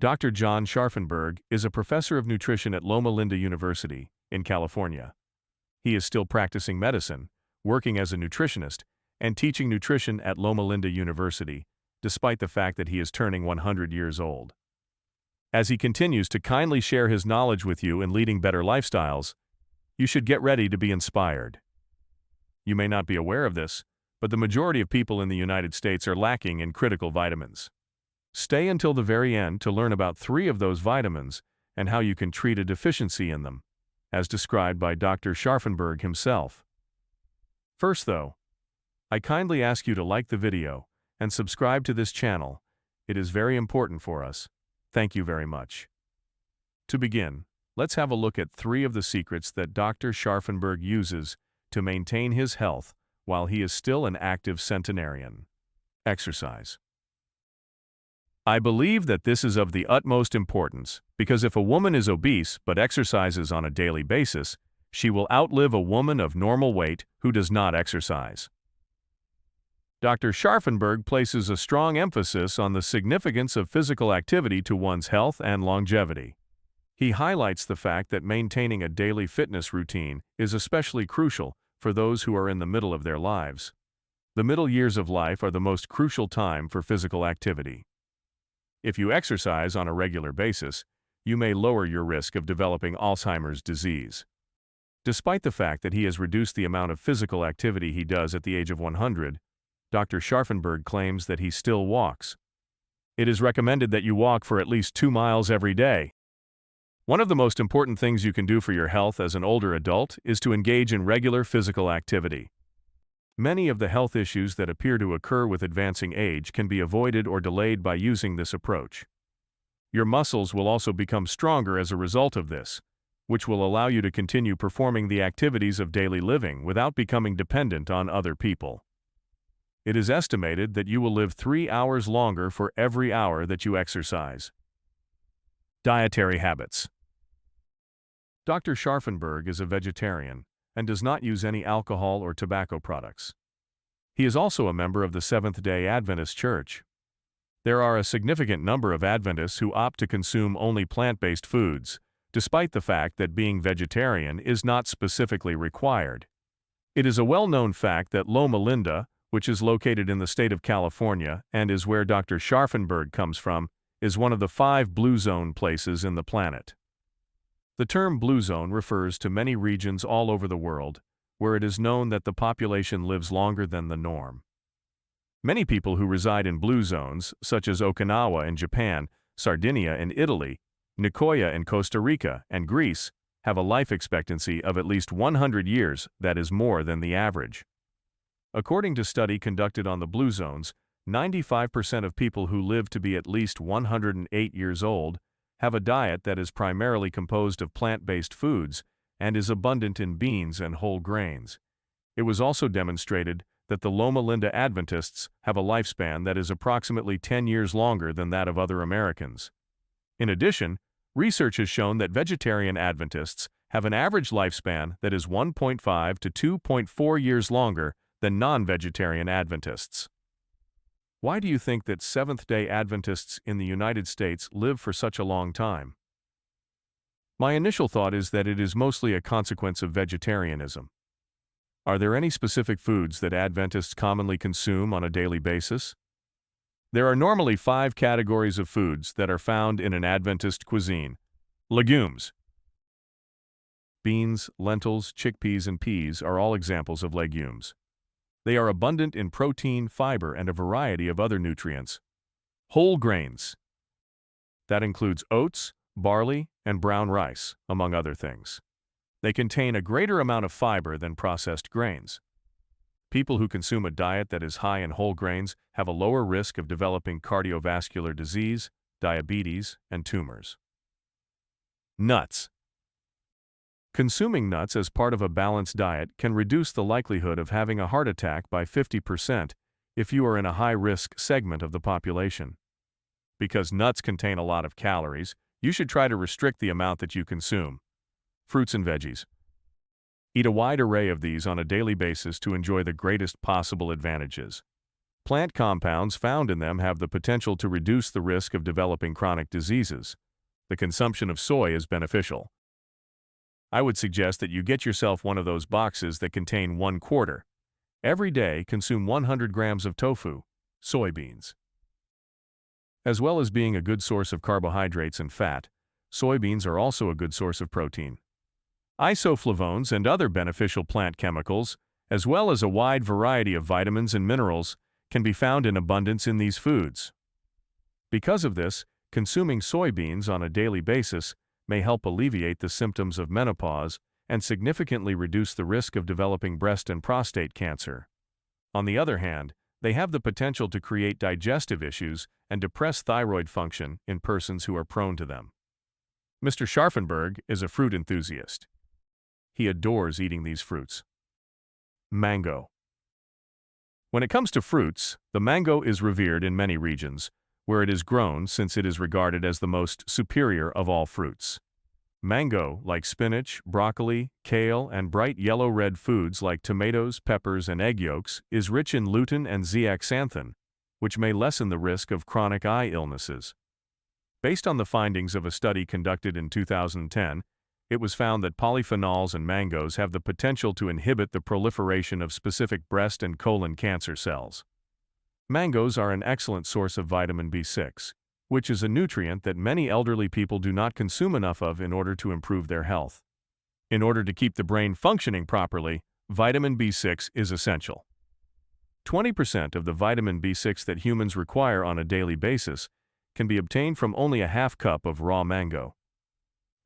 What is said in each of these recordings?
Dr. John Scharffenberg is a professor of nutrition at Loma Linda University in California. He is still practicing medicine, working as a nutritionist, and teaching nutrition at Loma Linda University, despite the fact that he is turning 100 years old. As he continues to kindly share his knowledge with you in leading better lifestyles, you should get ready to be inspired. You may not be aware of this, but the majority of people in the United States are lacking in critical vitamins. Stay until the very end to learn about 3 of those vitamins and how you can treat a deficiency in them, as described by Dr. Scharffenberg himself. First though, I kindly ask you to like the video and subscribe to this channel. It is very important for us. Thank you very much. To begin, let's have a look at 3 of the secrets that Dr. Scharffenberg uses to maintain his health while he is still an active centenarian. Exercise. I believe that this is of the utmost importance because if a woman is obese but exercises on a daily basis, she will outlive a woman of normal weight who does not exercise. Dr. Scharffenberg places a strong emphasis on the significance of physical activity to one's health and longevity. He highlights the fact that maintaining a daily fitness routine is especially crucial for those who are in the middle of their lives. The middle years of life are the most crucial time for physical activity. If you exercise on a regular basis, you may lower your risk of developing Alzheimer's disease. Despite the fact that he has reduced the amount of physical activity he does at the age of 100, Dr. Scharffenberg claims that he still walks. It is recommended that you walk for at least 2 miles every day. One of the most important things you can do for your health as an older adult is to engage in regular physical activity. Many of the health issues that appear to occur with advancing age can be avoided or delayed by using this approach. Your muscles will also become stronger as a result of this, which will allow you to continue performing the activities of daily living without becoming dependent on other people. It is estimated that you will live 3 hours longer for every hour that you exercise. Dietary habits. Dr. Scharffenberg is a vegetarian and does not use any alcohol or tobacco products. He is also a member of the Seventh-day Adventist Church. There are a significant number of Adventists who opt to consume only plant-based foods, despite the fact that being vegetarian is not specifically required. It is a well-known fact that Loma Linda, which is located in the state of California and is where Dr. Scharffenberg comes from, is one of the 5 blue zone places in the planet. The term blue zone refers to many regions all over the world where it is known that the population lives longer than the norm. Many people who reside in blue zones, such as Okinawa in Japan, Sardinia in Italy, Nicoya in Costa Rica, and Greece, have a life expectancy of at least 100 years, that is more than the average. According to a study conducted on the blue zones, 95% of people who live to be at least 108 years old have a diet that is primarily composed of plant-based foods and is abundant in beans and whole grains. It was also demonstrated that the Loma Linda Adventists have a lifespan that is approximately 10 years longer than that of other Americans. In addition, research has shown that vegetarian Adventists have an average lifespan that is 1.5 to 2.4 years longer than non-vegetarian Adventists. Why do you think that Seventh-day Adventists in the United States live for such a long time? My initial thought is that it is mostly a consequence of vegetarianism. Are there any specific foods that Adventists commonly consume on a daily basis? There are normally 5 categories of foods that are found in an Adventist cuisine. Legumes. Beans, lentils, chickpeas, and peas are all examples of legumes. They are abundant in protein, fiber, and a variety of other nutrients. Whole grains. That includes oats, barley, and brown rice, among other things. They contain a greater amount of fiber than processed grains. People who consume a diet that is high in whole grains have a lower risk of developing cardiovascular disease, diabetes, and tumors. Nuts. Consuming nuts as part of a balanced diet can reduce the likelihood of having a heart attack by 50% if you are in a high-risk segment of the population. Because nuts contain a lot of calories, you should try to restrict the amount that you consume. Fruits and veggies. Eat a wide array of these on a daily basis to enjoy the greatest possible advantages. Plant compounds found in them have the potential to reduce the risk of developing chronic diseases. The consumption of soy is beneficial. I would suggest that you get yourself one of those boxes that contain 1/4. Every day, consume 100 grams of tofu, soybeans. As well as being a good source of carbohydrates and fat, soybeans are also a good source of protein. Isoflavones and other beneficial plant chemicals, as well as a wide variety of vitamins and minerals, can be found in abundance in these foods. Because of this, consuming soybeans on a daily basis may help alleviate the symptoms of menopause and significantly reduce the risk of developing breast and prostate cancer. On the other hand, they have the potential to create digestive issues and depress thyroid function in persons who are prone to them. Mr. Scharffenberg is a fruit enthusiast. He adores eating these fruits. Mango. When it comes to fruits, the mango is revered in many regions, where it is grown since it is regarded as the most superior of all fruits. Mango, like spinach, broccoli, kale, and bright yellow-red foods like tomatoes, peppers, and egg yolks, is rich in lutein and zeaxanthin, which may lessen the risk of chronic eye illnesses. Based on the findings of a study conducted in 2010, it was found that polyphenols in mangoes have the potential to inhibit the proliferation of specific breast and colon cancer cells. Mangoes are an excellent source of vitamin B6, which is a nutrient that many elderly people do not consume enough of in order to improve their health. In order to keep the brain functioning properly, vitamin B6 is essential. 20% of the vitamin B6 that humans require on a daily basis can be obtained from only a half cup of raw mango.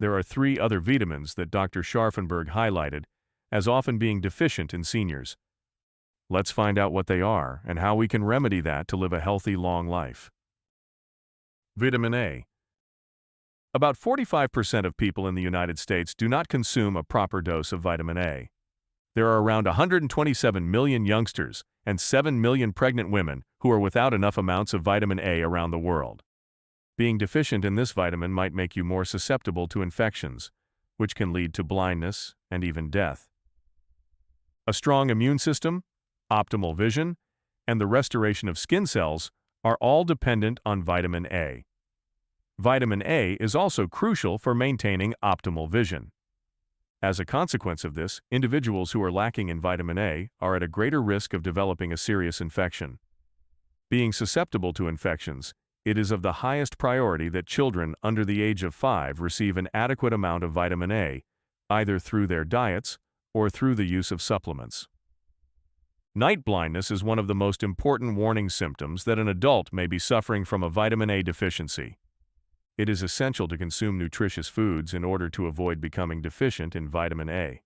There are 3 other vitamins that Dr. Scharffenberg highlighted as often being deficient in seniors. Let's find out what they are and how we can remedy that to live a healthy, long life. Vitamin A. About 45% of people in the United States do not consume a proper dose of vitamin A. There are around 127 million youngsters and 7 million pregnant women who are without enough amounts of vitamin A around the world. Being deficient in this vitamin might make you more susceptible to infections, which can lead to blindness and even death. A strong immune system, optimal vision, and the restoration of skin cells are all dependent on vitamin A. Vitamin A is also crucial for maintaining optimal vision. As a consequence of this, individuals who are lacking in vitamin A are at a greater risk of developing a serious infection. Being susceptible to infections, it is of the highest priority that children under the age of 5 receive an adequate amount of vitamin A, either through their diets or through the use of supplements. Night blindness is one of the most important warning symptoms that an adult may be suffering from a vitamin A deficiency. It is essential to consume nutritious foods in order to avoid becoming deficient in vitamin A.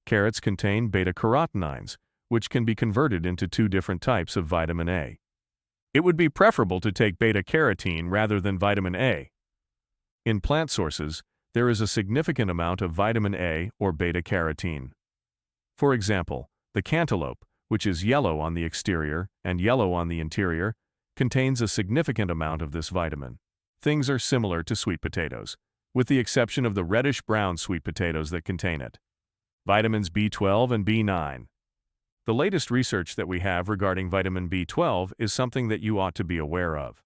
Carrots contain beta-carotenines, which can be converted into 2 different types of vitamin A. It would be preferable to take beta-carotene rather than vitamin A. In plant sources, there is a significant amount of vitamin A or beta-carotene. For example, the cantaloupe, which is yellow on the exterior and yellow on the interior, contains a significant amount of this vitamin. Things are similar to sweet potatoes, with the exception of the reddish-brown sweet potatoes that contain it. Vitamins B12 and B9. The latest research that we have regarding vitamin B12 is something that you ought to be aware of.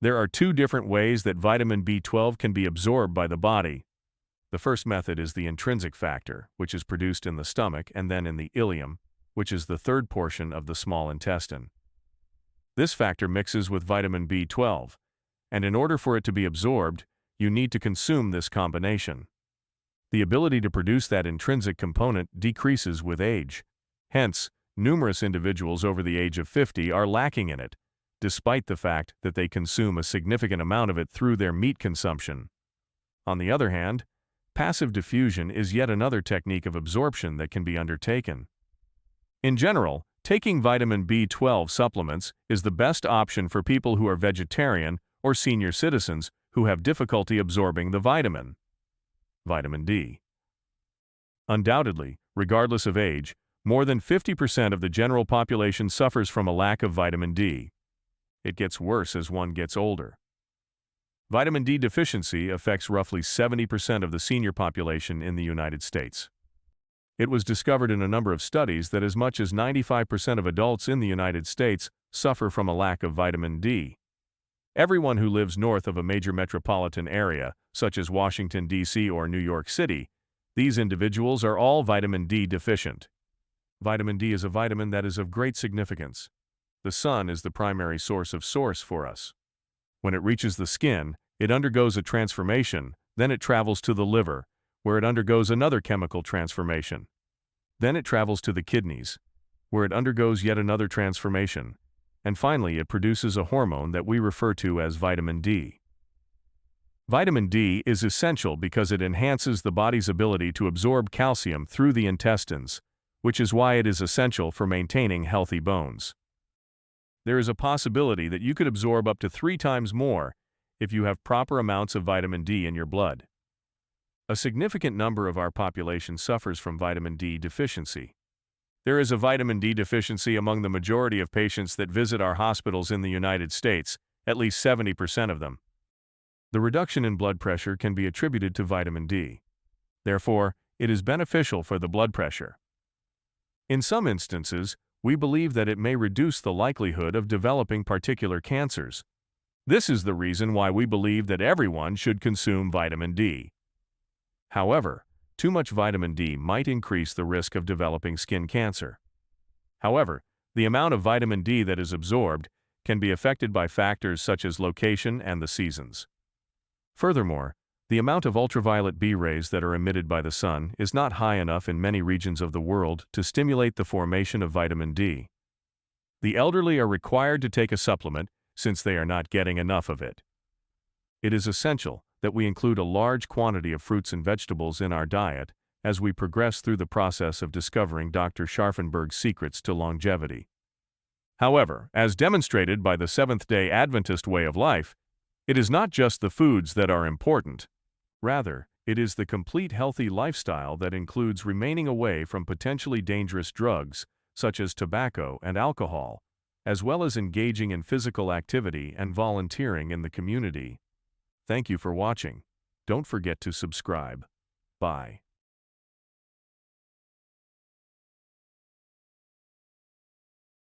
There are 2 different ways that vitamin B12 can be absorbed by the body. The first method is the intrinsic factor, which is produced in the stomach and then in the ileum, which is the 3rd portion of the small intestine. This factor mixes with vitamin B12, and in order for it to be absorbed, you need to consume this combination. The ability to produce that intrinsic component decreases with age. Hence, numerous individuals over the age of 50 are lacking in it, despite the fact that they consume a significant amount of it through their meat consumption. On the other hand, passive diffusion is yet another technique of absorption that can be undertaken. In general, taking vitamin B12 supplements is the best option for people who are vegetarian or senior citizens who have difficulty absorbing the vitamin. Vitamin D. Undoubtedly, regardless of age, more than 50% of the general population suffers from a lack of vitamin D. It gets worse as one gets older. Vitamin D deficiency affects roughly 70% of the senior population in the United States. It was discovered in a number of studies that as much as 95% of adults in the United States suffer from a lack of vitamin D. Everyone who lives north of a major metropolitan area, such as Washington, D.C. or New York City, these individuals are all vitamin D deficient. Vitamin D is a vitamin that is of great significance. The sun is the primary source for us. When it reaches the skin, it undergoes a transformation, then it travels to the liver, where it undergoes another chemical transformation. Then it travels to the kidneys, where it undergoes yet another transformation, and finally it produces a hormone that we refer to as vitamin D. Vitamin D is essential because it enhances the body's ability to absorb calcium through the intestines, which is why it is essential for maintaining healthy bones. There is a possibility that you could absorb up to 3 times more if you have proper amounts of vitamin D in your blood. A significant number of our population suffers from vitamin D deficiency. There is a vitamin D deficiency among the majority of patients that visit our hospitals in the United States, at least 70% of them. The reduction in blood pressure can be attributed to vitamin D. Therefore, it is beneficial for the blood pressure. In some instances, we believe that it may reduce the likelihood of developing particular cancers. This is the reason why we believe that everyone should consume vitamin D. However, too much vitamin D might increase the risk of developing skin cancer. However, the amount of vitamin D that is absorbed can be affected by factors such as location and the seasons. Furthermore, the amount of ultraviolet B rays that are emitted by the sun is not high enough in many regions of the world to stimulate the formation of vitamin D. The elderly are required to take a supplement since they are not getting enough of it. It is essential that we include a large quantity of fruits and vegetables in our diet as we progress through the process of discovering Dr. Scharffenberg's secrets to longevity. However, as demonstrated by the Seventh-day Adventist way of life, it is not just the foods that are important. Rather, it is the complete healthy lifestyle that includes remaining away from potentially dangerous drugs, such as tobacco and alcohol, as well as engaging in physical activity and volunteering in the community. Thank you for watching. Don't forget to subscribe. Bye.